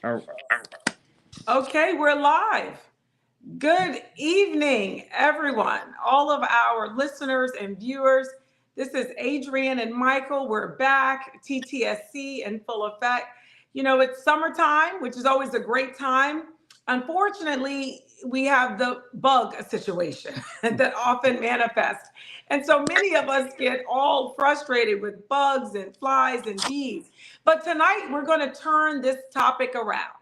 All Okay, we're live. Good evening, everyone, all of our listeners and viewers. This is Adrian and Michael. We're back, TTSC in full effect. You know, it's summertime, which is always a great time. Unfortunately, we have the bug situation that often manifests. And so many of us get all frustrated with bugs and flies and bees. But tonight, we're going to turn this topic around.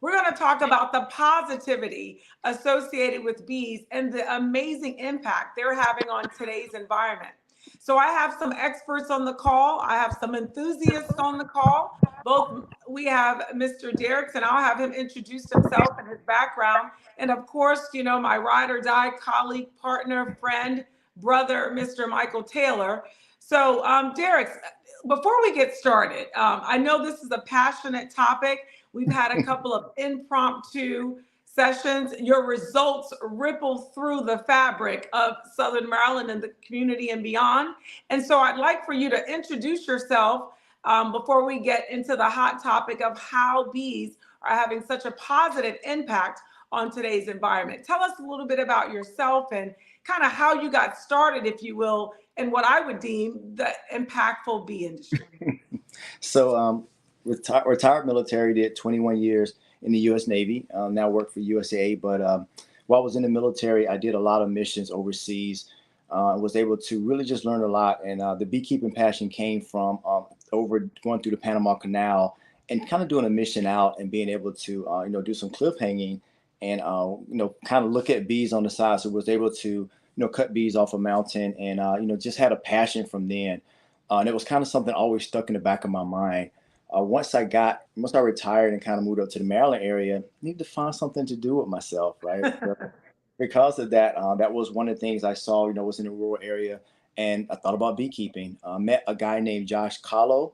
We're going to talk about the positivity associated with bees and the amazing impact they're having on today's environment. So, I have some experts on the call, I have some enthusiasts on the call. Both we have Mr. Derricks, and I'll have him introduce himself and his background. And of course, you know, my ride or die colleague, partner, friend, brother, Mr. Michael Taylor. So, Derricks, before we get started, I know this is a passionate topic. We've had a couple of impromptu sessions. Your results ripple through the fabric of Southern Maryland and the community and beyond. And so I'd like for you to introduce yourself before we get into the hot topic of how bees are having such a positive impact on today's environment. Tell us a little bit about yourself and kind of how you got started, if you will, in what I would deem the impactful bee industry. retired military, did 21 years in the U.S. Navy. Now work for USAA. But while I was in the military, I did a lot of missions overseas. Was able to really just learn a lot. And the beekeeping passion came from over going through the Panama Canal and kind of doing a mission out and being able to, do some cliff hanging and, kind of look at bees on the side. So was able to, cut bees off a mountain and, just had a passion from then. And it was kind of something always stuck in the back of my mind. Once I retired and kind of moved up to the Maryland area, I needed to find something to do with myself, right? So because of that, that was one of the things I saw, was in a rural area. And I thought about beekeeping. Met a guy named Josh Kahlo.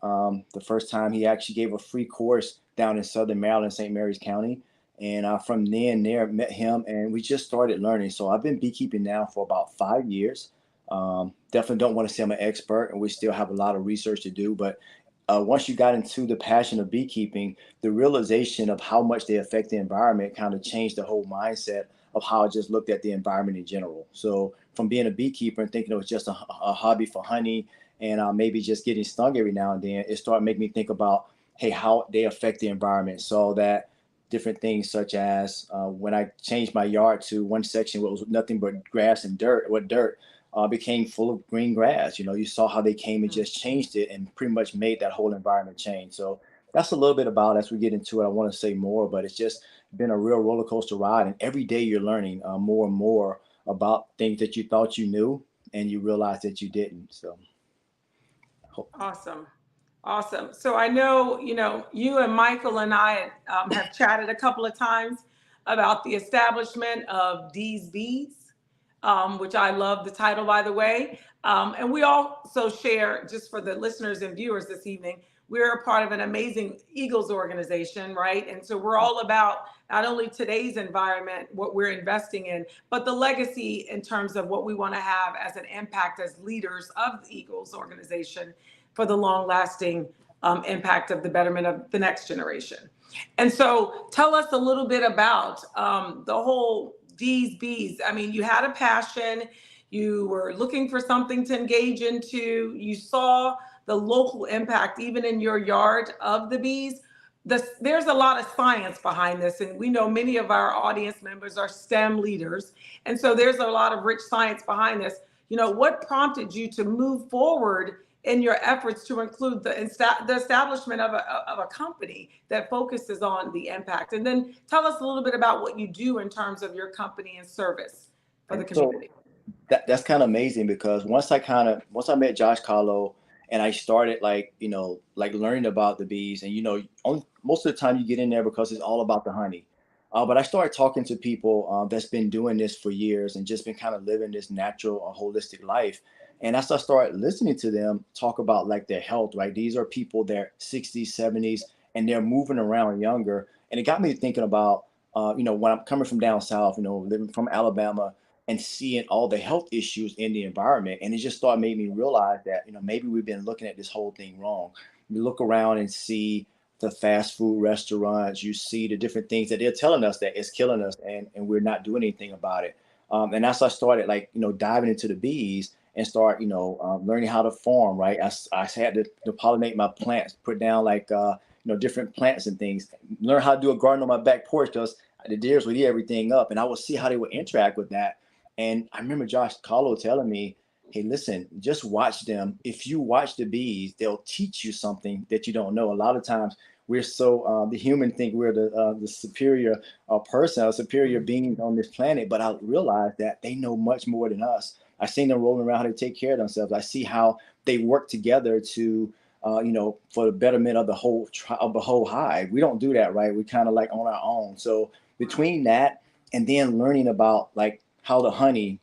The first time he actually gave a free course down in Southern Maryland, St. Mary's County. And from then there, met him and we just started learning. So I've been beekeeping now for about 5 years. Definitely don't want to say I'm an expert and we still have a lot of research to do. But once you got into the passion of beekeeping, the realization of how much they affect the environment kind of changed the whole mindset of how I just looked at the environment in general. So from being a beekeeper and thinking it was just a hobby for honey and maybe just getting stung every now and then, it started making me think about, hey, how they affect the environment. So that different things such as when I changed my yard to one section where it was nothing but grass and dirt, became full of green grass. You saw how they came and just changed it and pretty much made that whole environment change. So that's a little bit about as we get into it. I want to say more, but it's just been a real roller coaster ride. And every day you're learning more and more about things that you thought you knew and you realize that you didn't. So, Awesome. Awesome. So I know, you know, you and Michael and I have chatted a couple of times about the establishment of D's Bees, which I love the title, by the way. And we also share, just for the listeners and viewers this evening, we're a part of an amazing Eagles organization, right? And so we're all about not only today's environment, what we're investing in, but the legacy in terms of what we want to have as an impact as leaders of the Eagles organization for the long lasting impact of the betterment of the next generation. And so tell us a little bit about the whole D's Bees. I mean, you had a passion, you were looking for something to engage into, you saw the local impact, even in your yard, of the bees. There's a lot of science behind this, and we know many of our audience members are STEM leaders. And so there's a lot of rich science behind this. You know, what prompted you to move forward in your efforts to include the establishment of a company that focuses on the impact? And then tell us a little bit about what you do in terms of your company and service for the and so community. that's kind of amazing because once I met Josh Carlo and I started like learning about the bees and most of the time you get in there because it's all about the honey. But I started talking to people that's been doing this for years and just been kind of living this natural or holistic life. And as I started listening to them talk about like their health, right? These are people they're 60s, 70s, and they're moving around younger. And it got me thinking about, when I'm coming from down south, living from Alabama and seeing all the health issues in the environment. And it just made me realize that, maybe we've been looking at this whole thing wrong. We look around and see the fast food restaurants, you see the different things that they're telling us that it's killing us, and we're not doing anything about it. And that's how I started, like, diving into the bees and start, learning how to farm, right? I had to pollinate my plants, put down like, different plants and things, learn how to do a garden on my back porch because the deers would eat everything up, and I would see how they would interact with that. And I remember Josh Carlo telling me, hey, listen, just watch them. If you watch the bees, they'll teach you something that you don't know. A lot of times we're so the human think we're the superior person, a superior being on this planet, but I realized that they know much more than us. I seen them rolling around how to take care of themselves. I see how they work together to for the betterment of the whole hive. We don't do that, right? We kind of like on our own. So between that and then learning about like how the honey,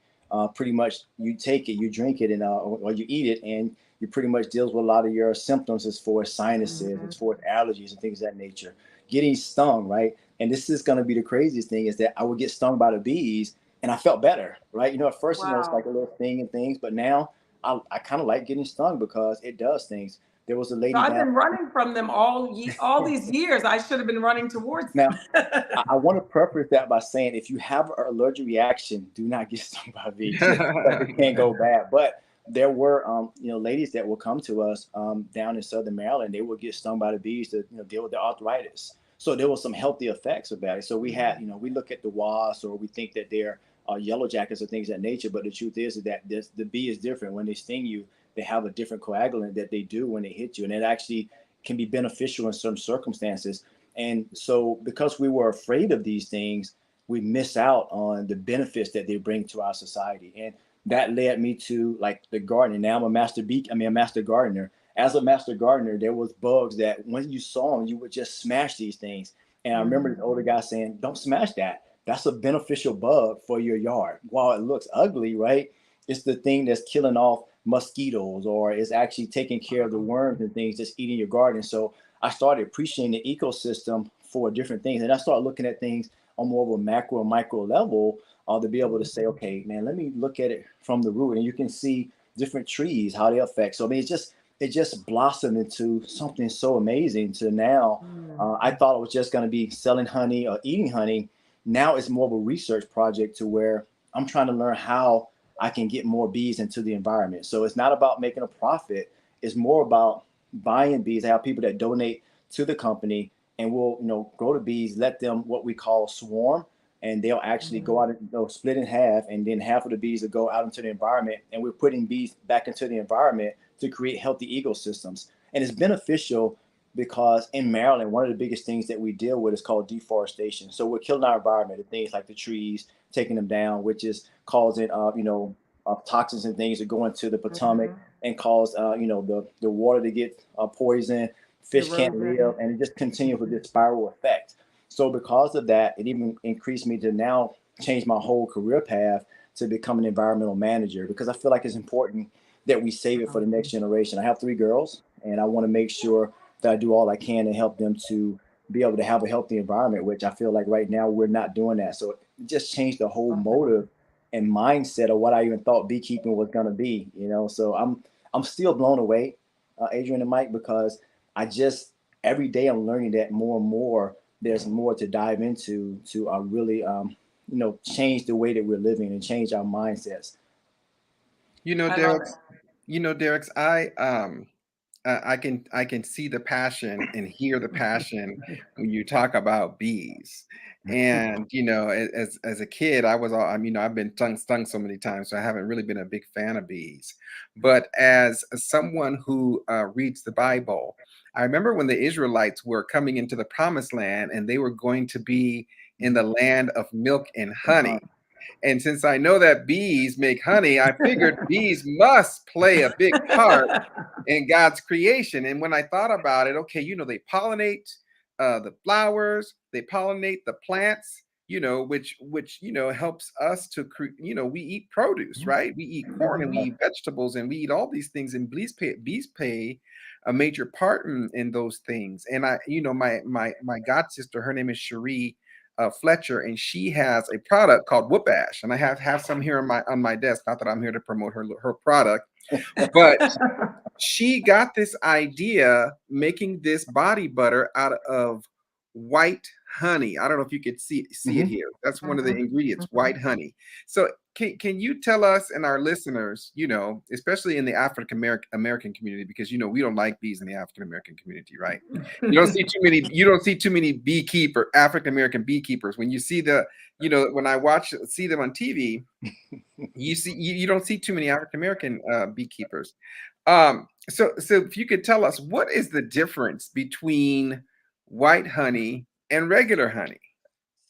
pretty much you take it, you drink it, and or you eat it, and you pretty much deals with a lot of your symptoms as far as sinuses, as far as allergies and things of that nature. Getting stung, right? And this is going to be the craziest thing is that I would get stung by the bees and I felt better, right? At first, it's Wow. like a little thing and things, but now I kind of like getting stung because it does things. There was a So lady I've down been running from them all these years. I should have been running towards now. them. I want to preface that by saying if you have an allergic reaction, do not get stung by bees. It can go bad. But there were, ladies that will come to us down in Southern Maryland. They would get stung by the bees to, deal with their arthritis. So there was some healthy effects about it. So we had, we look at the wasps or we think that they're yellow jackets or things of that nature. But the truth is that the bee is different. When they sting you, they have a different coagulant that they do when they hit you, and it actually can be beneficial in some circumstances. And so, because we were afraid of these things, we miss out on the benefits that they bring to our society. And that led me to like the gardening. Now I'm a master gardener. As a master gardener, there was bugs that when you saw them, you would just smash these things. And I remember this older guy saying, "Don't smash that. That's a beneficial bug for your yard. While it looks ugly, right? It's the thing that's killing off mosquitoes or is actually taking care of the worms and things that's eating your garden." So I started appreciating the ecosystem for different things. And I started looking at things on more of a macro and micro level to be able to say, okay, man, let me look at it from the root. And you can see different trees, how they affect. So, I mean, it just blossomed into something so amazing to now. I thought it was just going to be selling honey or eating honey. Now it's more of a research project to where I'm trying to learn how I can get more bees into the environment. So it's not about making a profit. It's more about buying bees. I have people that donate to the company and we'll, grow the bees, let them what we call swarm, and they'll actually go out and they'll split in half, and then half of the bees will go out into the environment, and we're putting bees back into the environment to create healthy ecosystems. And it's beneficial because in Maryland, one of the biggest things that we deal with is called deforestation. So we're killing our environment, the things like the trees, taking them down, which is causing, toxins and things that go into the Potomac and cause, the water to get poisoned. Fish can't live, and it just continues with this spiral effect. So because of that, it even increased me to now change my whole career path to become an environmental manager because I feel like it's important that we save it for the next generation. I have 3 girls, and I want to make sure that I do all I can to help them to be able to have a healthy environment, which I feel like right now we're not doing that. So it just changed the whole motive and mindset of what I even thought beekeeping was going to be. So I'm still blown away, Adrian and Mike, because I just every day I'm learning that more and more. There's more to dive into to really, change the way that we're living and change our mindsets. I love Derek, Derek, I can see the passion and hear the passion when you talk about bees. And as a kid, I was all I've been stung so many times, so I haven't really been a big fan of bees. But as someone who reads the Bible, I remember when the Israelites were coming into the promised land and they were going to be in the land of milk and honey. And since I know that bees make honey, I figured bees must play a big part in God's creation. And when I thought about it, okay, they pollinate the flowers, they pollinate the plants, which helps us to we eat produce, right? We eat corn and we eat vegetables and we eat all these things, and bees play a major part in those things. And my god sister, her name is Cherie. Fletcher, and she has a product called Whoop Ash, and I have some here on my desk. Not that I'm here to promote her product, but she got this idea making this body butter out of white honey. I don't know if you could see it Mhm. here. That's one of the Mhm, ingredients, mhm. white honey. So can you tell us and our listeners, especially in the African American community, because we don't like bees in the African American community, right? You don't see too many African American beekeepers. When you see when I see them on TV, you don't see too many African American beekeepers. So if you could tell us, what is the difference between white honey and regular honey?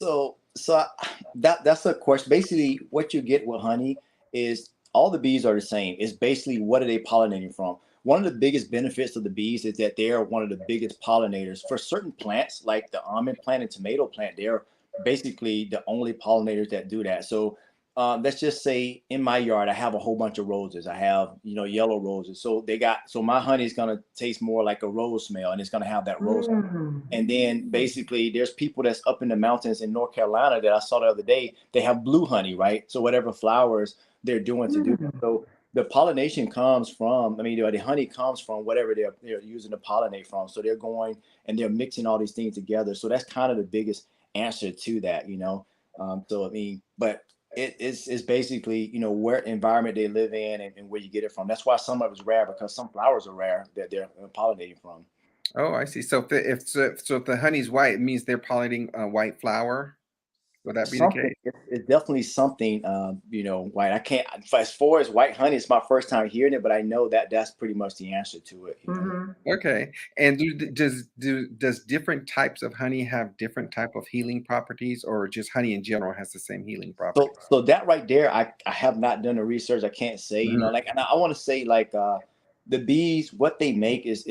That's a question. Basically, what you get with honey is all the bees are the same. It's basically what are they pollinating from? One of the biggest benefits of the bees is that they are one of the biggest pollinators for certain plants, like the almond plant and tomato plant. They're basically the only pollinators that do that. So let's just say in my yard, I have a whole bunch of roses. I have, yellow roses. So my honey is gonna taste more like a rose smell, and it's gonna have that rose. Mm. And then basically, there's people that's up in the mountains in North Carolina that I saw the other day. They have blue honey, right? So whatever flowers they're doing to do that. Mm. So the pollination comes from, the honey comes from whatever they're using to pollinate from. So they're going and they're mixing all these things together. So that's kind of the biggest answer to that. But it's basically where environment they live in, and where you get it from. That's why some of it's rare, because some flowers are rare that they're pollinating from. Oh, I see. So if the honey's white, it means they're pollinating a white flower. Would that be the Something case? it's definitely something, white. I can't, as far as white honey, it's my first time hearing it, but I know that that's pretty much the answer to it. Mhm. Okay. And does different types of honey have different type of healing properties, or just honey in general has the same healing So properties? so that right there, I have not done the research. I can't say, Mhm. like, and I want to say, like, the bees, what they make is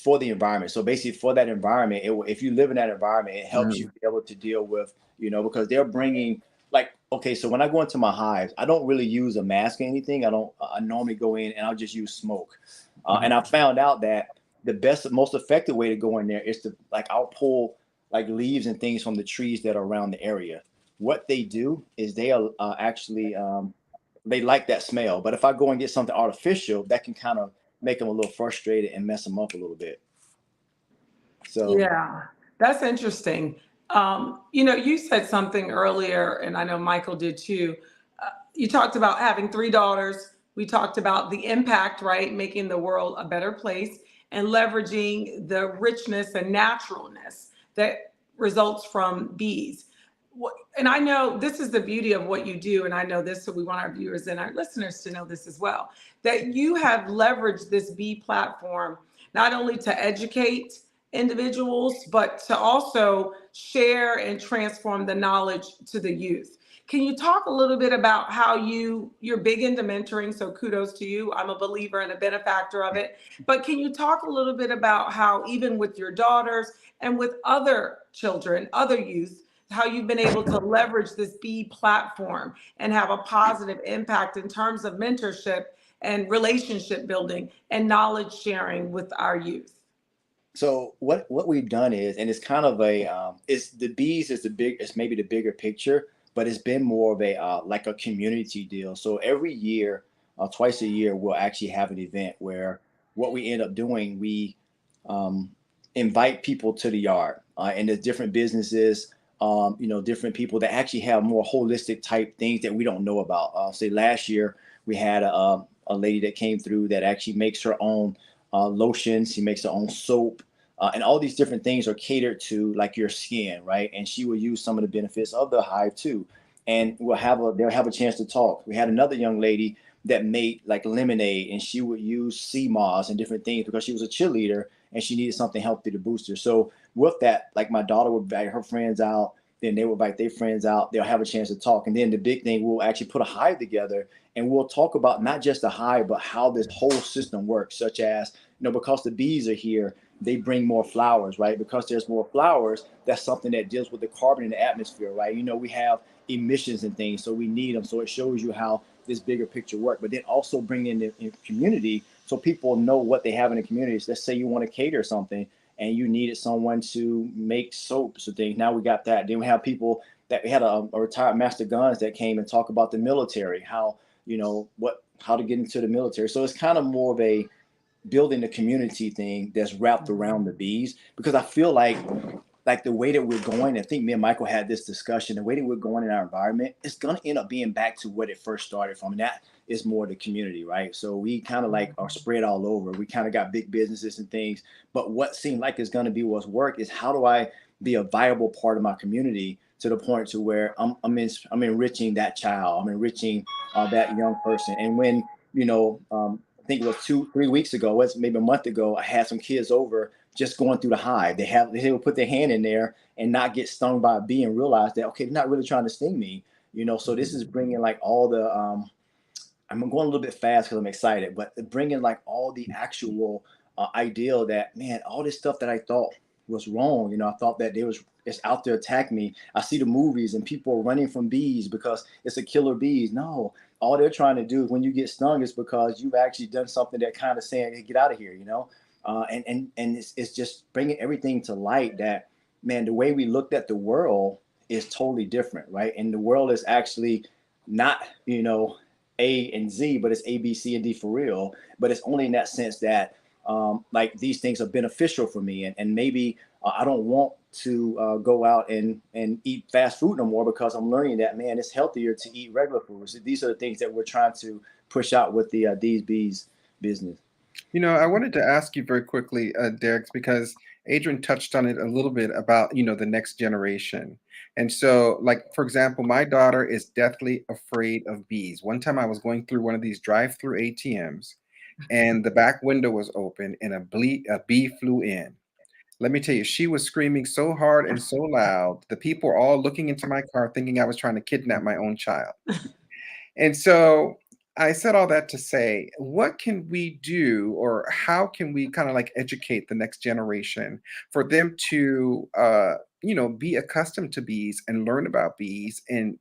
for the environment. So basically, for that environment, if you live in that environment, it helps you Mhm. be able to deal with, because they're bringing, like, okay, so when I go into my hives, I don't really use a mask or anything. I don't. I normally go in and I'll just use smoke. And Mhm. I found out that the best, most effective way to go in there is to, like, I'll pull like leaves and things from the trees that are around the area. What they do is they are actually, they like that smell. But if I go and get something artificial, that can kind of make them a little frustrated and mess them up a little bit. So Yeah, that's interesting. You said something earlier, and I know Michael did too. You talked about having three daughters. We talked about the impact, right? Making the world a better place and leveraging the richness and naturalness that results from bees. And I know this is the beauty of what you do, and I know this, so we want our viewers and our listeners to know this as well, that you have leveraged this bee platform not only to educate individuals, but to also share and transform the knowledge to the youth. Can you talk a little bit about how you're big into mentoring? So kudos to you. I'm a believer and a benefactor of it. But can you talk a little bit about how even with your daughters and with other children, other youth, how you've been able to leverage this bee platform and have a positive impact in terms of mentorship and relationship building and knowledge sharing with our youth? So what we've done is, and it's kind of a, it's the bees is it's maybe the bigger picture, but it's been more of a, like a community deal. So every year, twice a year, we'll actually have an event where what we end up doing, we um, invite people to the yard, and there's different businesses, different people that actually have more holistic type things that we don't know about. Say last year we had a lady that came through that actually makes her own lotions. She makes her own soap, and all these different things are catered to like your skin, right? And she will use some of the benefits of the hive too, and they'll have a chance to talk. We had another young lady that made like lemonade, and she would use sea moss and different things because she was a cheerleader and she needed something healthy to boost her. So with that, like my daughter would invite her friends out, then they would invite their friends out. They'll have a chance to talk, and then the big thing, we'll actually put a hive together and we'll talk about not just the hive, but how this whole system works, such as, because the bees are here, they bring more flowers, right? Because there's more flowers, that's something that deals with the carbon in the atmosphere, right? We have emissions and things, so we need them. So it shows you how this bigger picture work. But then also bring in the community, so people know what they have in the communities. Let's say you want to cater something, and you needed someone to make soaps or things. Now we got that. Then we have people that we had a retired master guns that came and talk about the military, how, how to get into the military. So it's kind of more of a building the community thing that's wrapped around the bees, because I feel like the way that we're going, I think me and Michael had this discussion, the way that we're going in our environment, it's going to end up being back to what it first started from. And that is more the community, right? So we kind of like are spread all over. We kind of got big businesses and things, but what seemed like is going to be what's work is, how do I be a viable part of my community to the point to where I'm enriching that child, I'm enriching that young person. And when, I think it was 2-3 weeks ago, was maybe a month ago, I had some kids over just going through the hive. They would put their hand in there and not get stung by a bee and realize that, okay, they're not really trying to sting me, So this is bringing like all the, I'm going a little bit fast because I'm excited, but bringing like all the actual ideal that, man, all this stuff that I thought was wrong. I thought that it's out there attacking me. I see the movies and people are running from bees because it's a killer bees. No, all they're trying to do is, when you get stung, is because you've actually done something that kind of saying, hey, get out of here, and it's just bringing everything to light that, man, the way we looked at the world is totally different, right? And the world is actually not, A and Z, but it's A, B, C, and D for real. But it's only in that sense that like these things are beneficial for me, and maybe I don't want to go out and eat fast food no more, because I'm learning that, man, it's healthier to eat regular food. So these are the things that we're trying to push out with the These Bees business. I wanted to ask you very quickly, Derek, because Adrian touched on it a little bit about, the next generation. And so, like, for example, my daughter is deathly afraid of bees. One time I was going through one of these drive-through ATMs, and the back window was open, and a bee flew in. Let me tell you, she was screaming so hard and so loud. The people were all looking into my car thinking I was trying to kidnap my own child. And so I said all that to say, what can we do, or how can we kind of like educate the next generation for them to, be accustomed to bees and learn about bees, and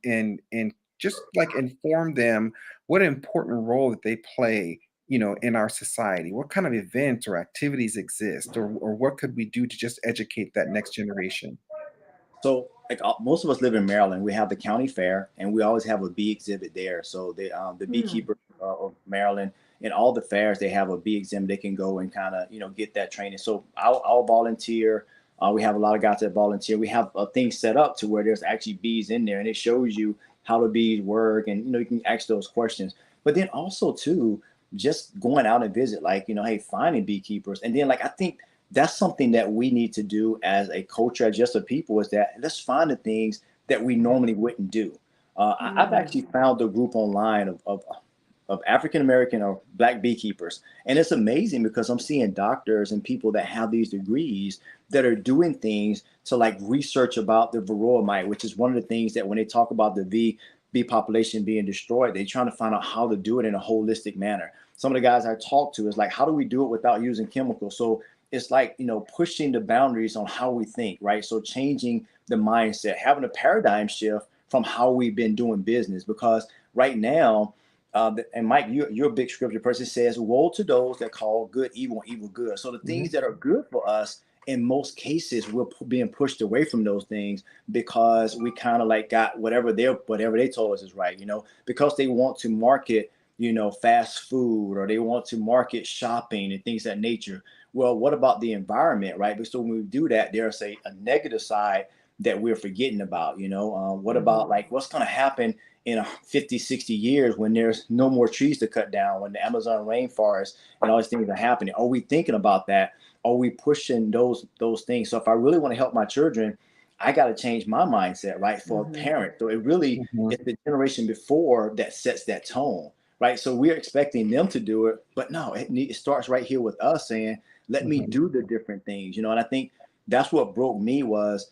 just like inform them what an important role that they play, in our society? What kind of events or activities exist, or what could we do to just educate that next generation? So, like, most of us live in Maryland. We have the county fair, and we always have a bee exhibit there. So the beekeeper of Maryland, in all the fairs, they have a bee exhibit. They can go and kind of get that training. So I'll volunteer. We have a lot of guys that volunteer. We have things set up to where there's actually bees in there, and it shows you how the bees work, and you can ask those questions. But then also too, just going out and visit, like, hey, finding beekeepers, and then, like, I think that's something that we need to do as a culture, as just a people, is that let's find the things that we normally wouldn't do. I've actually found a group online of African American or Black beekeepers, and it's amazing because I'm seeing doctors and people that have these degrees that are doing things to like research about the varroa mite, which is one of the things that when they talk about the bee population being destroyed, they're trying to find out how to do it in a holistic manner. Some of the guys I talk to is like, how do we do it without using chemicals? So it's like, pushing the boundaries on how we think, right? So changing the mindset, having a paradigm shift from how we've been doing business. Because right now, and Mike, you're a big scripture person, says, woe to those that call good evil and evil good. So the things that are good for us, in most cases, we're being pushed away from those things because we kind of like got whatever they told us is right, because they want to market, fast food, or they want to market shopping and things of that nature. Well, what about the environment, right? So when we do that, there's a negative side that we're forgetting about, what about like what's going to happen in 50, 60 years when there's no more trees to cut down, when the Amazon rainforest and all these things are happening? Are we thinking about that? Are we pushing those things? So if I really want to help my children, I got to change my mindset, right? For a parent. So it really is the generation before that sets that tone, right? So we're expecting them to do it, but no, it starts right here with us saying, let me do the different things, and I think that's what broke me was,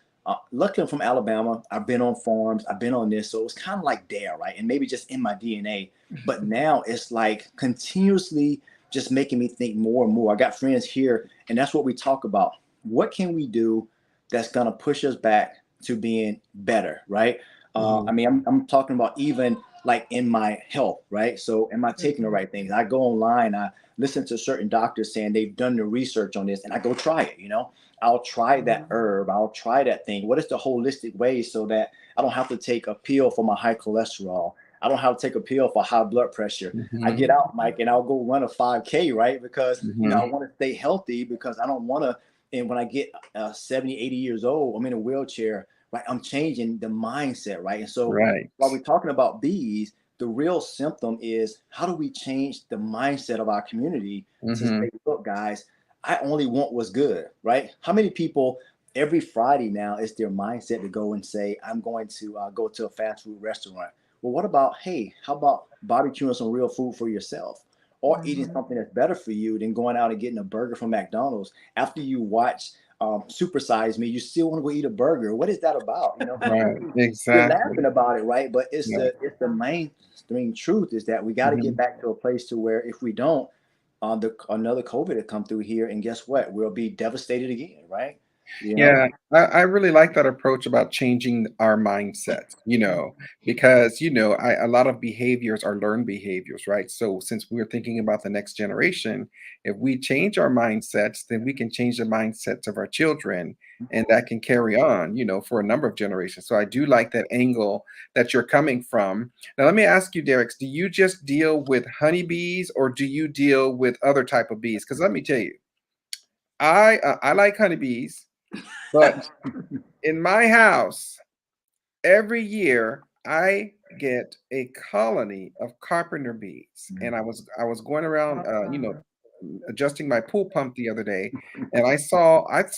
luckily I'm from Alabama. I've been on farms, I've been on this. So it was kind of like there, right? And maybe just in my DNA, but now it's like continuously just making me think more and more. I got friends here, and that's what we talk about. What can we do that's going to push us back to being better, right? I mean, I'm talking about even like in my health, right? So am I taking the right things? I go online, listen to certain doctors saying they've done the research on this, and I go try it. I'll try that herb, I'll try that thing. What is the holistic way so that I don't have to take a pill for my high cholesterol? I don't have to take a pill for high blood pressure. I get out, Mike, and I'll go run a 5K, right? Because I want to stay healthy, because I don't want to. And when I get 70, 80 years old, I'm in a wheelchair, right? I'm changing the mindset, right? And so Right. while we're talking about bees, the real symptom is, how do we change the mindset of our community to say, look, guys, I only want what's good, right? How many people every Friday now is their mindset to go and say, I'm going to go to a fast food restaurant? Well, what about, hey, how about barbecuing some real food for yourself, or eating something that's better for you than going out and getting a burger from McDonald's after you watch Super Size Me? You still want to go eat a burger. What is that about? Right. You're Exactly. laughing about it, right? But it's Yeah. the mainstream truth is that we got to get back to a place to where, if we don't, another COVID will come through here, and guess what? We'll be devastated again, right? Yeah, I really like that approach about changing our mindsets, because, a lot of behaviors are learned behaviors, right? So since we're thinking about the next generation, if we change our mindsets, then we can change the mindsets of our children, and that can carry on, for a number of generations. So I do like that angle that you're coming from. Now, let me ask you, Derek, do you just deal with honeybees, or do you deal with other type of bees? Because let me tell you, I like honeybees. But in my house, every year I get a colony of carpenter bees, and I was going around, adjusting my pool pump the other day, and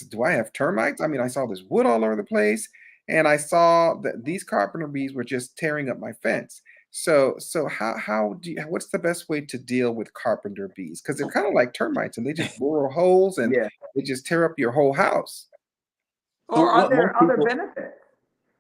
do I have termites? I mean, I saw this wood all over the place, and I saw that these carpenter bees were just tearing up my fence. So what's the best way to deal with carpenter bees? Because they're kind of like termites, and they just burrow holes and Yeah. they just tear up your whole house. So Or are what there most other people, benefits?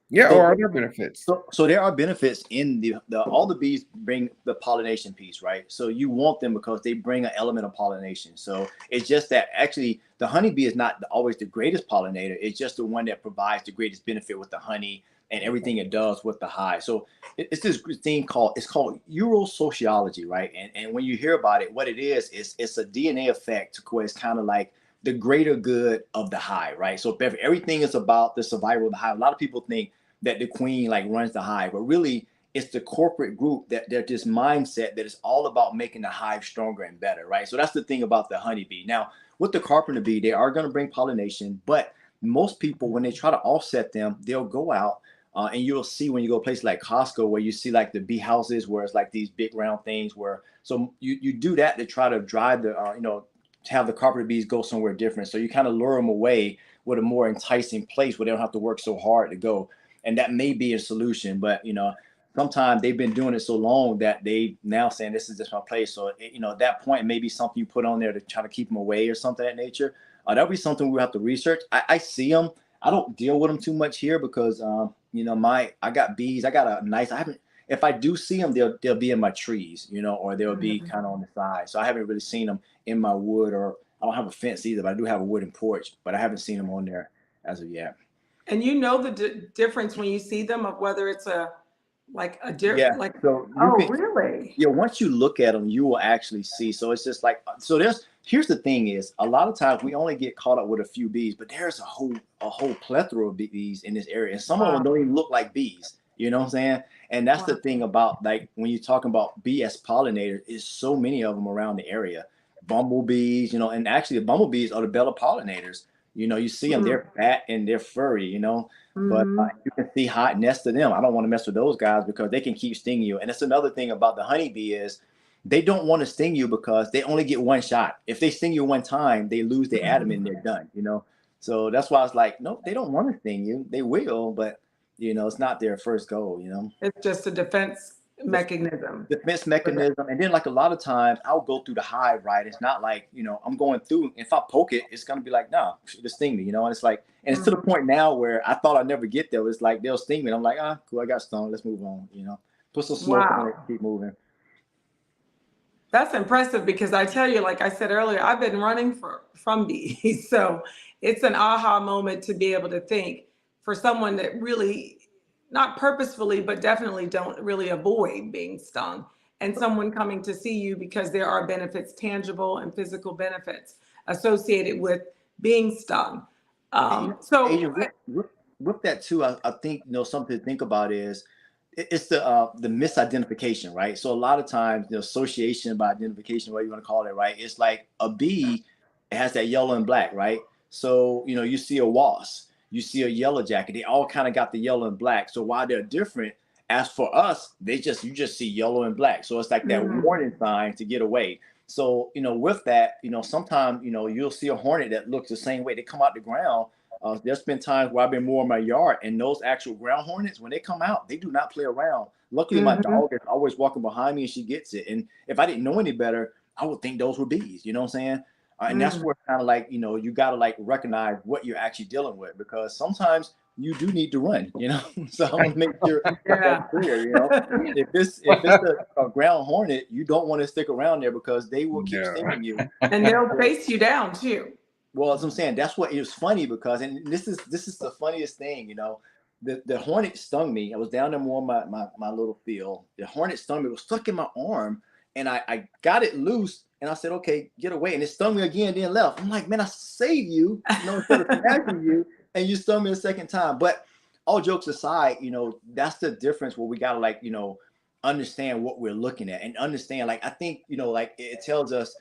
Yeah, so or other benefits. So there are benefits in the all the bees bring the pollination piece, right? So you want them because they bring an element of pollination. So it's just that actually the honeybee is not always the greatest pollinator. It's just the one that provides the greatest benefit with the honey and everything it does with the hive. So it's this thing called urosociology, right? And when you hear about it, what it is it's a DNA effect to where it's kind of like the greater good of the hive, right? So if everything is about the survival of the hive, a lot of people think that the queen like runs the hive, but really it's the corporate group that they're this mindset that is all about making the hive stronger and better, right? So that's the thing about the honeybee. Now, with the carpenter bee, they are going to bring pollination, but most people, when they try to offset them, they'll go out and you'll see when you go to places like Costco, where you see like the bee houses, where it's like these big round things, where so you do that to try to drive the to have the carpenter bees go somewhere different. So you kind of lure them away with a more enticing place where they don't have to work so hard to go. And that may be a solution, but sometimes they've been doing it so long that they now saying this is just my place. So at that point, maybe something you put on there to try to keep them away or something of that nature. That'll be something we have to research. I see them. I don't deal with them too much here because I got bees. I got a nice. I haven't. If I do see them, they'll be in my trees, or they'll be kind of on the side. So I haven't really seen them in my wood, or I don't have a fence either, but I do have a wooden porch, but I haven't seen them on there as of yet. And you know the difference when you see them of whether it's Yeah. like, So oh, really? yeah, once you look at them, you will actually see. So it's just like, here's the thing is, a lot of times we only get caught up with a few bees, but there's a whole plethora of bees in this area. And some of them don't even look like bees. You know what I'm saying? And that's the thing about, like, when you're talking about bee as pollinators, is so many of them around the area. Bumblebees, and actually the bumblebees are the better pollinators. You see them, they're fat and they're furry, but you can see hot nests of them. I don't want to mess with those guys because they can keep stinging you. And that's another thing about the honeybee is they don't want to sting you because they only get one shot. If they sting you one time, they lose their adamant and they're done, So that's why I was like, no, they don't want to sting you. They will, but it's not their first goal, It's just a defense mechanism. Defense mechanism. And then, like, a lot of times I'll go through the hive, right? It's not like, I'm going through, if I poke it, it's going to be like, no, just sting me, and it's like, and it's to the point now where I thought I'd never get there. It's like, they'll sting me. And I'm like, cool, I got stung. Let's move on, put some smoke on it, keep moving. That's impressive because I tell you, like I said earlier, I've been running from bees. So it's an aha moment to be able to think, for someone that really, not purposefully, but definitely don't really avoid being stung, and someone coming to see you because there are benefits, tangible and physical benefits associated with being stung. And, Adrian, with that too, I think something to think about is it's the misidentification, right? So a lot of times the association by identification, what you want to call it, right? It's like a bee, it has that yellow and black, right? So you see a wasp, you see a yellow jacket, they all kind of got the yellow and black. So while they're different, as for us, you just see yellow and black. So it's like that warning sign to get away. So with that, sometimes you'll see a hornet that looks the same way. They come out the ground. There's been times where I've been more in my yard, and those actual ground hornets, when they come out, they do not play around. Luckily, my dog is always walking behind me, and she gets it. And if I didn't know any better, I would think those were bees. You know what I'm saying? And that's where kind of like you got to like recognize what you're actually dealing with, because sometimes you do need to run. So I want to make sure that's clear. If it's a ground hornet, you don't want to stick around there because they will keep stinging you, and they'll face you down too. Well, as I'm saying, that's what it was funny because, and this is the funniest thing, the hornet stung me. I was down there more in my little field. The hornet stung me. It was stuck in my arm, and I got it loose, and I said, okay, get away. And it stung me again, then left. I'm like, man, I saved you, instead of attacking you, and you stung me a second time. But all jokes aside, that's the difference where we gotta like, understand what we're looking at and understand. Like I think, like it tells us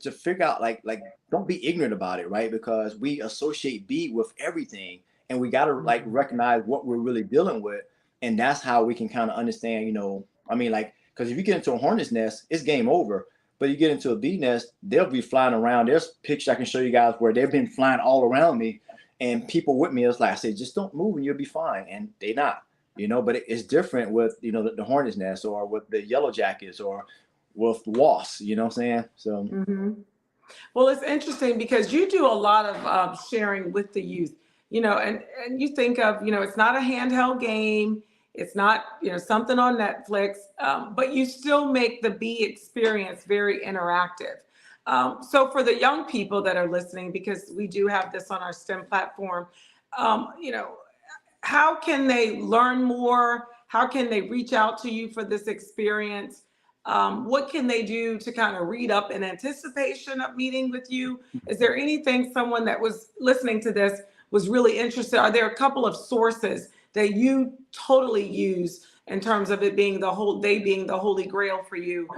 to figure out like don't be ignorant about it, right? Because we associate bee with everything, and we got to like recognize what we're really dealing with, and that's how we can kind of understand. Because if you get into a hornet's nest, it's game over. But you get into a bee nest, they'll be flying around. There's pictures I can show you guys where they've been flying all around me, and people with me. It's like I say, just don't move and you'll be fine, and they not. But it's different with the hornet's nest, or with the yellow jackets, or with wasps, you know what I'm saying? So well, it's interesting because you do a lot of sharing with the youth, and you think of, it's not a handheld game, it's not something on Netflix, but you still make the bee experience very interactive. So for the young people that are listening, because we do have this on our STEM platform, how can they learn more? How can they reach out to you for this experience? What can they do to kind of read up in anticipation of meeting with you? Is there anything someone that was listening to this was really interested? Are there a couple of sources that you totally use in terms of it being being the holy grail for you,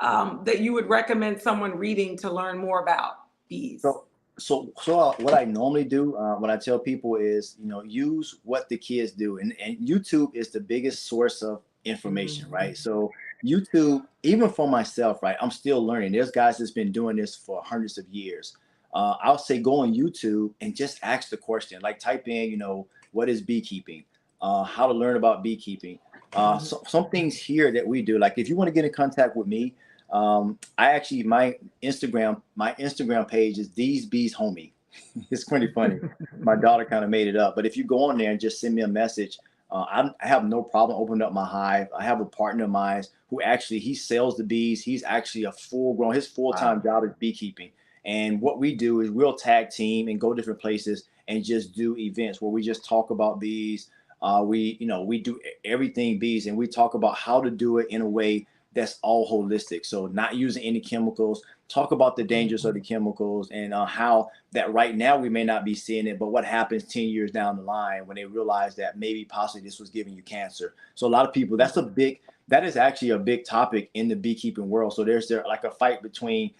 that you would recommend someone reading to learn more about bees? So what I normally do, what I tell people is, use what the kids do, and YouTube is the biggest source of information, right? So YouTube, even for myself, right, I'm still learning. There's guys that's been doing this for hundreds of years. I'll say go on YouTube and just ask the question, like type in, what is beekeeping? How to learn about beekeeping. So, some things here that we do, like if you want to get in contact with me, my Instagram page is These Bees Homie. It's pretty funny. My daughter kind of made it up, but if you go on there and just send me a message, I have no problem opening up my hive. I have a partner of mine who actually, he sells the bees. He's actually his full-time job is beekeeping. And what we do is we'll tag team and go different places and just do events where we just talk about bees. We do everything bees, and we talk about how to do it in a way that's all holistic. So not using any chemicals, talk about the dangers of the chemicals, and how that right now we may not be seeing it, but what happens 10 years down the line when they realize that maybe possibly this was giving you cancer. So a lot of people, that is actually a big topic in the beekeeping world. So there's like a fight between,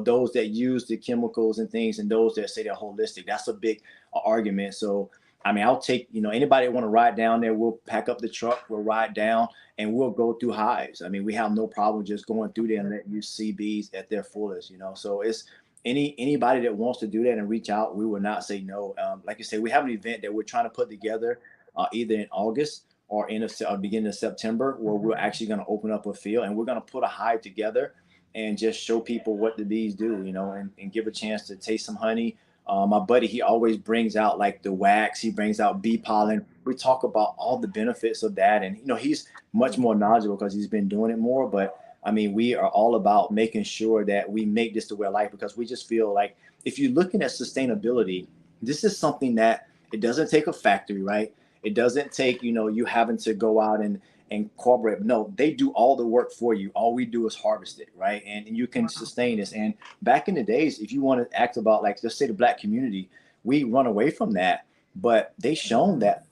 those that use the chemicals and things and those that say they're holistic. That's a big argument. So I'll take, anybody that want to ride down there, we'll pack up the truck, we'll ride down, and we'll go through hives. We have no problem just going through there and letting you see bees at their fullest, So it's anybody that wants to do that and reach out, we will not say no. Like you say, we have an event that we're trying to put together either in August or in the beginning of September, where we're actually going to open up a field and we're going to put a hive together and just show people what the bees do, and give a chance to taste some honey. My buddy, he always brings out like the wax. He brings out bee pollen. We talk about all the benefits of that. And, he's much more knowledgeable because he's been doing it more. But we are all about making sure that we make this the way of life, because we just feel like if you're looking at sustainability, this is something that it doesn't take a factory, right? It doesn't take, you having to go out and and corporate. No, they do all the work for you. All we do is harvest it, right? And you can sustain this. And back in the days, if you want to act about, like, let's say the Black community, we run away from that, but they shown that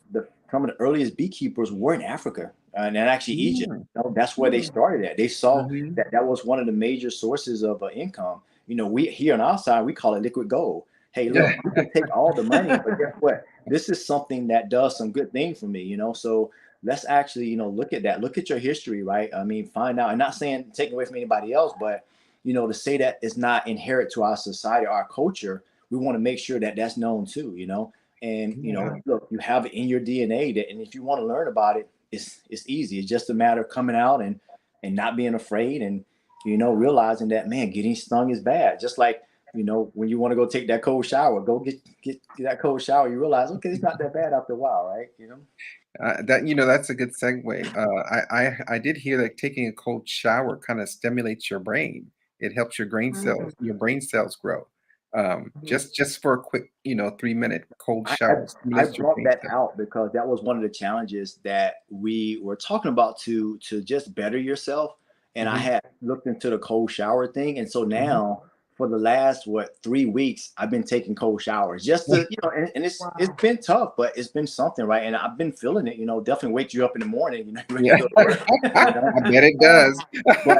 some of the earliest beekeepers were in Africa and actually Egypt. Mm. You know, that's where they started at. They saw Mhm. that that was one of the major sources of income. You know, we here on our side, we call it liquid gold. Hey, look, you can take all the money, but guess what? This is something that does some good thing for me, you know? So let's actually, you know, look at that. Look at your history, right? I mean, find out. I'm not saying taking away from anybody else, but, you know, to say that it's not inherent to our society, our culture, we want to make sure that that's known too, you know? And, you know, Yeah. look, you have it in your DNA that, and if you want to learn about it, it's easy. It's just a matter of coming out and not being afraid and, you know, realizing that, man, getting stung is bad. Just like, you know, when you want to go take that cold shower, go get that cold shower. You realize, okay, it's not that bad after a while, right? You know. That that's a good segue. I did hear that taking a cold shower kind of stimulates your brain. It helps your brain cells grow. Just for a quick, 3-minute cold I, I shower I stimulates your brought brain that cells. out because that was one of the challenges that we were talking about to just better yourself. And I Hmm. had looked into the cold shower thing, and so Hmm. now for the last 3 weeks, I've been taking cold showers just to, you know, and it's Wow. been tough, but it's been something, right? And I've been feeling it, you know, definitely wakes you up in the morning, you know, you're ready to Yeah, go to work, you know. I bet it Um, does. but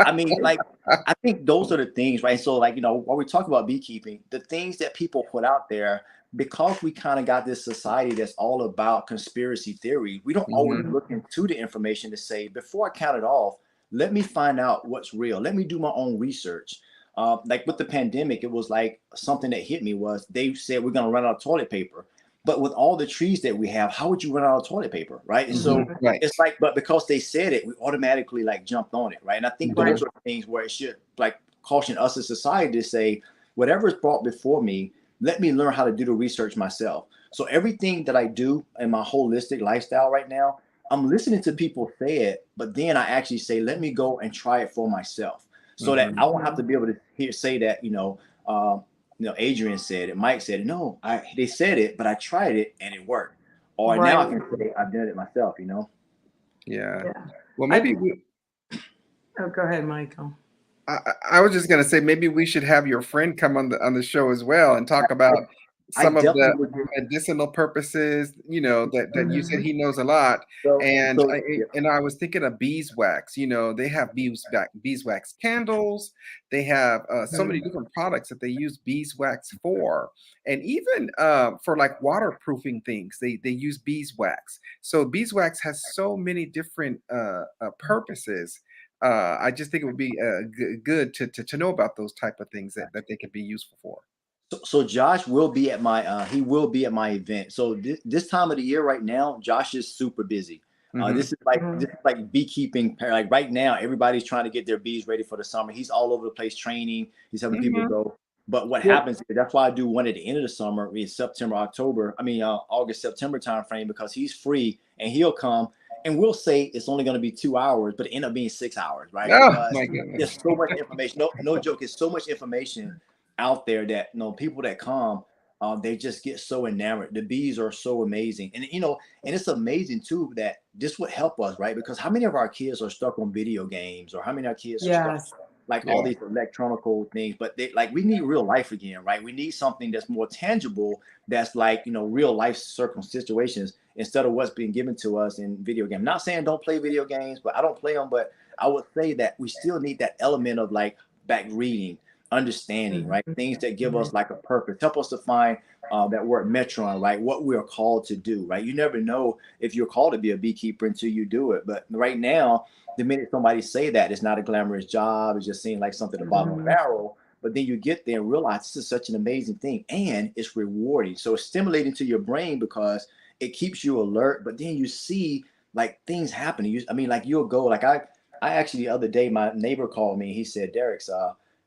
I mean, like, I think those are the things, right? So, like, you know, while we talk about beekeeping, the things that people put out there, because we kind of got this society that's all about conspiracy theory, we don't always Hmm. look into the information to say, before I count it off, let me find out what's real. Let me do my own research. Like with the pandemic, it was like something that hit me was they said we're going to run out of toilet paper. But with all the trees that we have, how would you run out of toilet paper, right? And Hmm. so Right. it's like, but because they said it, we automatically like jumped on it, right? And I think Hmm. those Right. are things where it should like caution us as society to say, whatever is brought before me, let me learn how to do the research myself. So everything that I do in my holistic lifestyle right now, I'm listening to people say it, but then I actually say, let me go and try it for myself, so that Hmm. I won't have to be able to say that, Adrian said it, Mike said it. No, they said it, but I tried it and it worked. Or now I Right. can say I've done it myself, you know. Yeah. Yeah. Well, I oh, go ahead, Michael. I was just gonna say maybe we should have your friend come on the show as well and talk I, about I some of the definitely would get medicinal purposes. That you said Mhm. he knows a lot, so and so I yeah. and I was thinking of beeswax. They have beeswax candles. They have so many Mhm. different products that they use beeswax for, and even for like waterproofing things, they use beeswax. So beeswax has so many different purposes. I just think it would be good to know about those type of things that they could be useful for. So Josh will be at my he will be at my event. So this time of the year right now, Josh is super busy. Hmm. Mhm. This is like beekeeping. Like right now, everybody's trying to get their bees ready for the summer. He's all over the place training. He's having people Mhm. go. But what Yep. happens? That's why I do one at the end of the summer, in September, October. I mean, August, September time frame, because he's free and he'll come. And we'll say it's only going to be 2 hours, but it end up being 6 hours, right? Oh Because my goodness. there's so much information. No, no joke. It's so much information out there that, people that come, they just get so enamored. The bees are so amazing, and and it's amazing too that this would help us, right? Because how many of our kids are stuck on video games, or how many of our kids are stuck Yes. like all Yeah. these electronical things? But they like we need real life again, right? We need something that's more tangible, that's like real life circum situations instead of what's being given to us in video game. Not saying don't play video games, but I don't play them. But I would say that we still need that element of like back reading, understanding, right? Mhm. Things that give Mhm. us like a purpose, help us to find that word metron, right? What we are called to do, right? You never know if you're called to be a beekeeper until you do it. But right now, the minute somebody say that, it's not a glamorous job. It just seems like something at the bottom of the Mhm. barrel. But then you get there and realize this is such an amazing thing, and it's rewarding. So it's stimulating to your brain because it keeps you alert. But then you see like things happening. I mean, like you'll go like I actually the other day my neighbor called me. He said, Derek's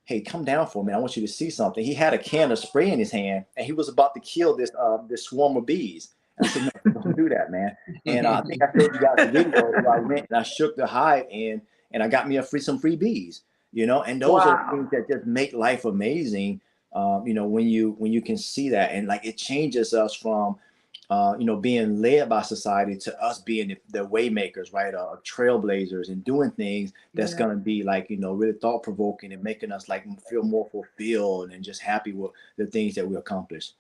hey, come down for a minute. I want you to see something. He had a can of spray in his hand, and he was about to kill this swarm of bees. And I said, no, don't do that, man. And I think I showed you guys the video where I went and I shook the hive and I got me some free bees. And those are the Wow. things that just make life amazing. When you can see that, and like it changes us from being led by society to us being the way makers, right? Trailblazers and doing things that's Yeah. going to be like, really thought provoking and making us like feel more fulfilled and just happy with the things that we accomplish.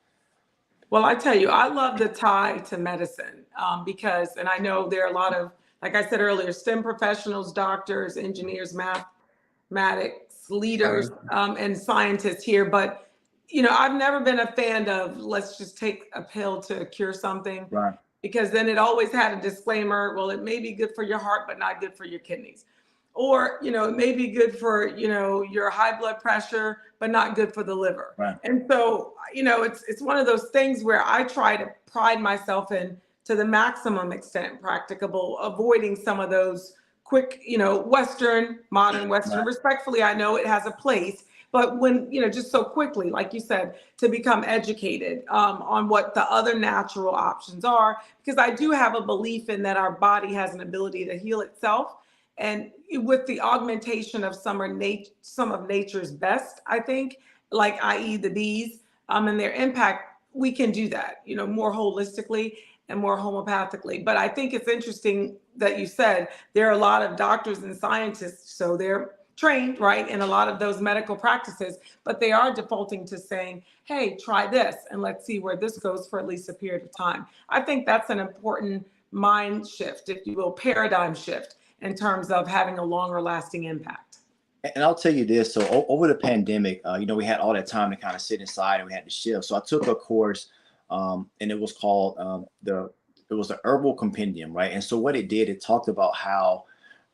Well, I tell you, I love the tie to medicine because, and I know there are a lot of, like I said earlier, STEM professionals, doctors, engineers, mathematics, leaders, and scientists here. But, I've never been a fan of let's just take a pill to cure something Right. because then it always had a disclaimer. Well, it may be good for your heart, but not good for your kidneys. Or, it may be good for, your high blood pressure, but not good for the liver. Right. And so, it's one of those things where I try to pride myself in to the maximum extent practicable, avoiding some of those quick, modern Western. Right. Respectfully, I know it has a place, but when, just so quickly, like you said, to become educated on what the other natural options are, because I do have a belief in that our body has an ability to heal itself. And with the augmentation of some of nature's best, I think, like i.e. the bees and their impact, we can do that, more holistically and more homeopathically. But I think it's interesting that you said there are a lot of doctors and scientists, so they're trained, right, in a lot of those medical practices, but they are defaulting to saying, hey, try this and let's see where this goes for at least a period of time. I think that's an important mind shift, if you will, paradigm shift in terms of having a longer lasting impact. And I'll tell you this. So over the pandemic, we had all that time to kind of sit inside and we had to shift. So I took a course and it was called it was the Herbal Compendium, right? And so what it did, it talked about how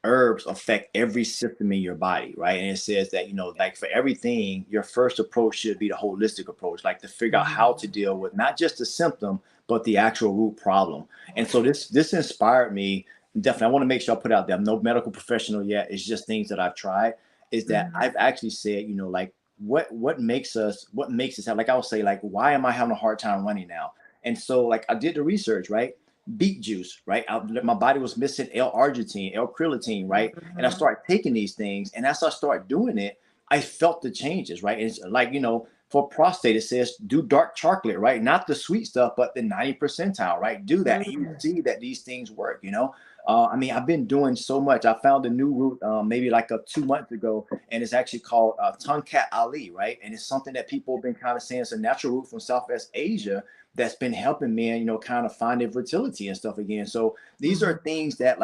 herbs affect every system in your body, right? And it says that, like for everything, your first approach should be the holistic approach, like to figure out how to deal with not just the symptom, but the actual root problem. And so this inspired me. Definitely, I want to make sure I put out there, I'm no medical professional yet. It's just things that I've tried. Is that I've actually said, like what makes us have, like I would say, like, why am I having a hard time running now? And so like I did the research, right? Beet juice, right? My body was missing L-arginine, L-carnitine, right? And I started taking these things, and as I started doing it, I felt the changes, right? And it's like, for prostate, it says do dark chocolate, right? Not the sweet stuff, but the 90 percentile, right? Do that. And you see that these things work, I've been doing so much. I found a new route maybe like 2 months ago, and it's actually called Tongkat Ali, right? And it's something that people have been kind of saying it's a natural root from Southwest Asia that's been helping men, kind of find their fertility and stuff again. So these are things that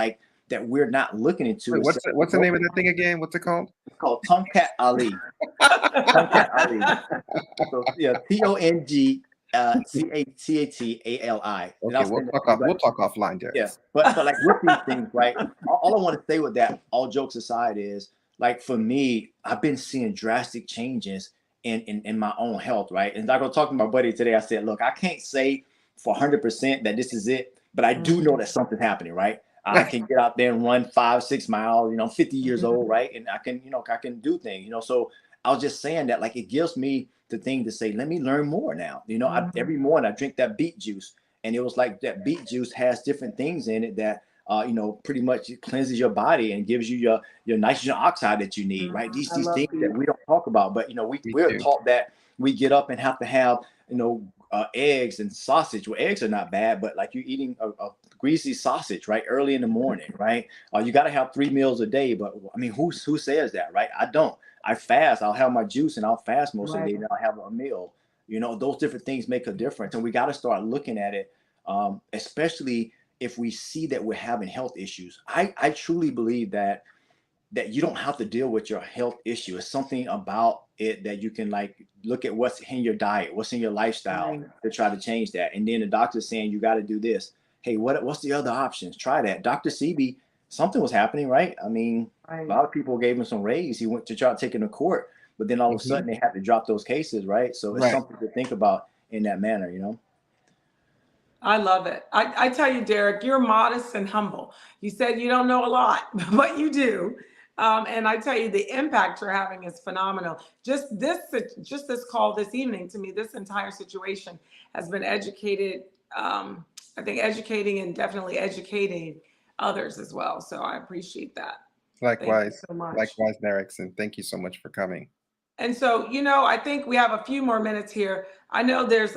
we're not looking into. Wait, what's the name of that thing again? What's it called? It's called Tongkat Ali. Tongkat Ali. So yeah, TONG. CATALI. Okay, we'll talk offline, Derek. Yeah, but like with these things, right? All I want to say with that, all jokes aside, is like for me, I've been seeing drastic changes in my own health, right? And like I was talking to my buddy today, I said, look, I can't say for 100% that this is it, but I do know that something's happening, right? I can get out there and run 5-6 miles. I'm 50 years old, right? And I can do things, So I was just saying that, like, it gives me the thing to say, let me learn more now. Every morning I drink that beet juice, and it was like that beet juice has different things in it that, pretty much it cleanses your body and gives you your nitrogen oxide that you need, right? These things that we don't talk about, but, we're taught that we get up and have to have, eggs and sausage. Well, eggs are not bad, but like you're eating a greasy sausage, right? Early in the morning, right? You got to have 3 meals a day, but I mean, who says that, right? I don't. I fast. I'll have my juice and I'll fast most of the day, and I'll have a meal. Those different things make a difference, and we got to start looking at it, especially if we see that we're having health issues. I truly believe that you don't have to deal with your health issue. It's something about it that you can like look at what's in your diet, what's in your lifestyle to try to change that. And then the doctor's saying you got to do this. Hey, what's the other options? Try that. Dr. Sebi, something was happening, right? I mean, a lot of people gave him some raise. He went to try to take him to court, but then all of a sudden they had to drop those cases, right? So it's something to think about in that manner, I love it. I tell you, Derek, you're modest and humble. You said you don't know a lot, but you do. And I tell you, the impact you're having is phenomenal. Just this call this evening, to me, this entire situation has been educating and definitely educating others as well. So I appreciate that. Likewise. So much. Likewise, Erickson. Thank you so much for coming. And so, I think we have a few more minutes here. I know there's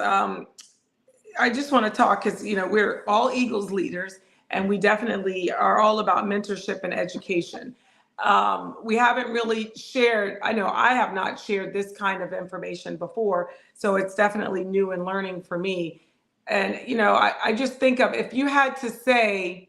I just want to talk because, we're all Eagles leaders and we definitely are all about mentorship and education. We haven't really shared, I know I have not shared this kind of information before, so it's definitely new and learning for me. And, I just think of if you had to say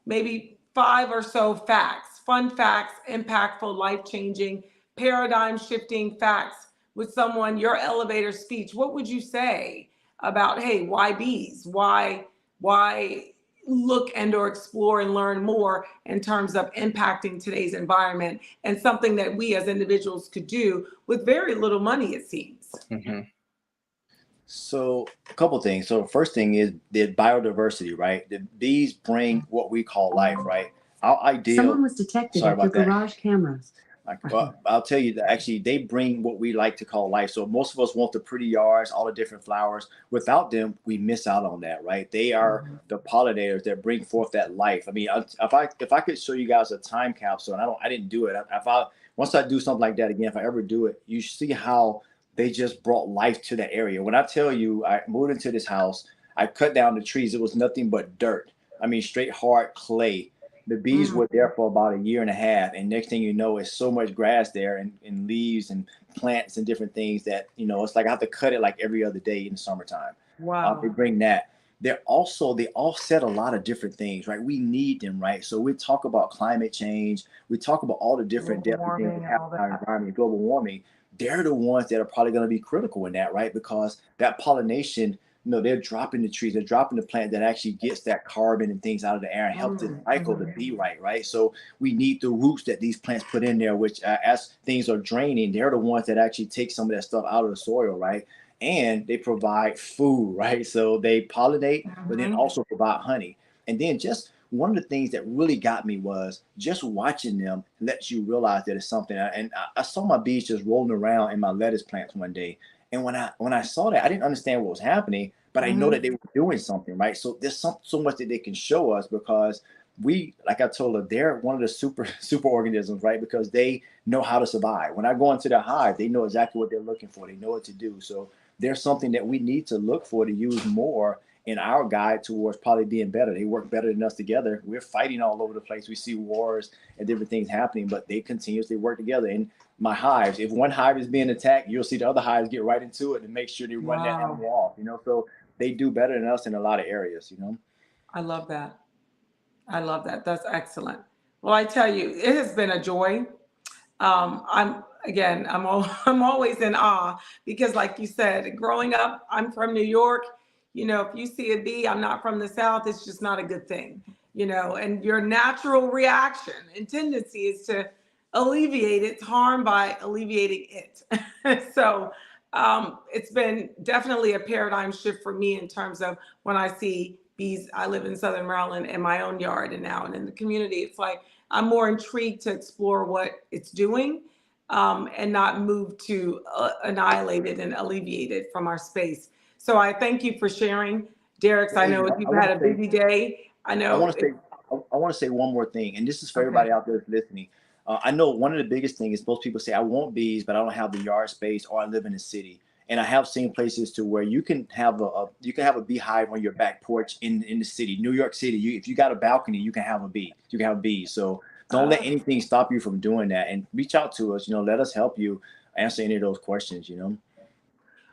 maybe five or so facts, fun facts, impactful, life changing, paradigm shifting facts with someone, your elevator speech, what would you say about, hey, why bees? Why look and or explore and learn more in terms of impacting today's environment and something that we as individuals could do with very little money, it seems. Mhm. So a couple things. So first thing is the biodiversity, right? The bees bring what we call life, right? Our ideal. Someone was detected Sorry at your about that. garage cameras. I'll tell you that actually they bring what we like to call life. So most of us want the pretty yards, all the different flowers. Without them, we miss out on that, right? They are the pollinators that bring forth that life. I mean, if I could show you guys a time capsule, and I didn't do it. If I once I do something like that again, if I ever do it, you see how they just brought life to that area. When I tell you, I moved into this house, I cut down the trees. It was nothing but dirt. I mean, straight hard clay. The bees were there for about a year and a half, and next thing you know, it's so much grass there and leaves and plants and different things that it's like I have to cut it like every other day in the summertime. Wow. They bring that. They offset a lot of different things, right? We need them, right? So we talk about climate change, we talk about all the different different things that happen in our environment, global warming. They're the ones that are probably going to be critical in that, right? Because that pollination, they're dropping the trees, they're dropping the plant that actually gets that carbon and things out of the air and helps the cycle to be right? So we need the roots that these plants put in there, which as things are draining, they're the ones that actually take some of that stuff out of the soil, right? And they provide food, right? So they pollinate, but then also provide honey. And then just one of the things that really got me was just watching them lets you realize that it's something. And I saw my bees just rolling around in my lettuce plants one day. And when I saw that, I didn't understand what was happening, but I know that they were doing something, right? So there's so much that they can show us because like I told her, they're one of the super organisms, right? Because they know how to survive. When I go into the hive, they know exactly what they're looking for. They know what to do. So there's something that we need to look for to use more in our guide towards probably being better. They work better than us together. We're fighting all over the place. We see wars and different things happening, but they continuously work together. And my hives, if one hive is being attacked, you'll see the other hives get right into it and make sure they run that animal off, so they do better than us in a lot of areas. I love that. I love that. That's excellent. Well, I tell you, it has been a joy. I'm always in awe because, like you said, growing up, I'm from New York. If you see a bee, I'm not from the South. It's just not a good thing. And your natural reaction and tendency is to alleviate its harm by alleviating it. So it's been definitely a paradigm shift for me in terms of when I see bees. I live in Southern Maryland in my own yard and in the community. It's like I'm more intrigued to explore what it's doing and not move to annihilate it and alleviate it from our space. So I thank you for sharing, Derek. I know you've had a busy day. I know. I want to say one more thing, and this is for everybody out there listening. I know one of the biggest things is most people say, I want bees, but I don't have the yard space, or I live in a city. And I have seen places to where you can have a beehive on your back porch in the city, New York City. If you got a balcony, you can have a bee. You can have bees. So don't let anything stop you from doing that. And reach out to us. Let us help you answer any of those questions.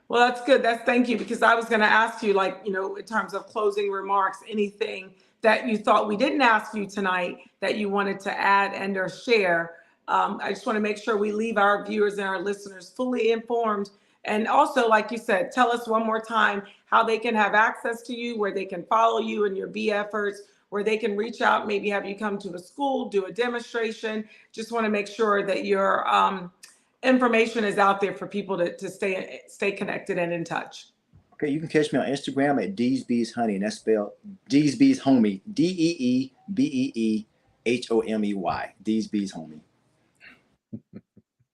Well, that's good. Thank you, because I was going to ask you, in terms of closing remarks, anything that you thought we didn't ask you tonight that you wanted to add and or share. I just want to make sure we leave our viewers and our listeners fully informed. And also, like you said, tell us one more time how they can have access to you, where they can follow you and your bee efforts, where they can reach out, maybe have you come to a school, do a demonstration. Just want to make sure that your information is out there for people to stay connected and in touch. Okay, you can catch me on Instagram at Dees Bees Honey, and that's spelled Dees Bees Homie, DeeBeehomey, Dees Bees Homie.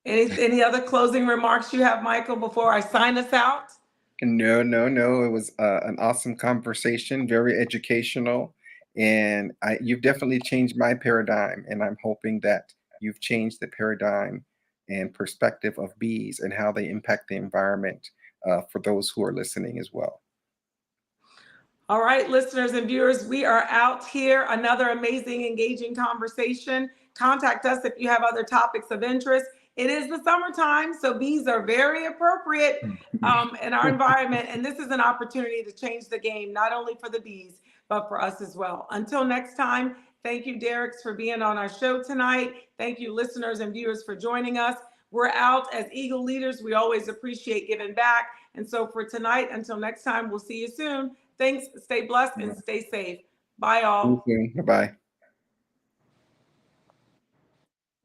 Any other closing remarks you have, Michael, before I sign us out? No. It was an awesome conversation, very educational, and you've definitely changed my paradigm, and I'm hoping that you've changed the paradigm and perspective of bees and how they impact the environment for those who are listening as well. All right, listeners and viewers, we are out here. Another amazing, engaging conversation. Contact us if you have other topics of interest. It is the summertime, so bees are very appropriate in our environment. And this is an opportunity to change the game, not only for the bees, but for us as well. Until next time, thank you, Derek, for being on our show tonight. Thank you, listeners and viewers, for joining us. We're out as Eagle leaders. We always appreciate giving back. And so for tonight, until next time, we'll see you soon. Thanks. Stay blessed and stay safe. Bye, all. Bye-bye.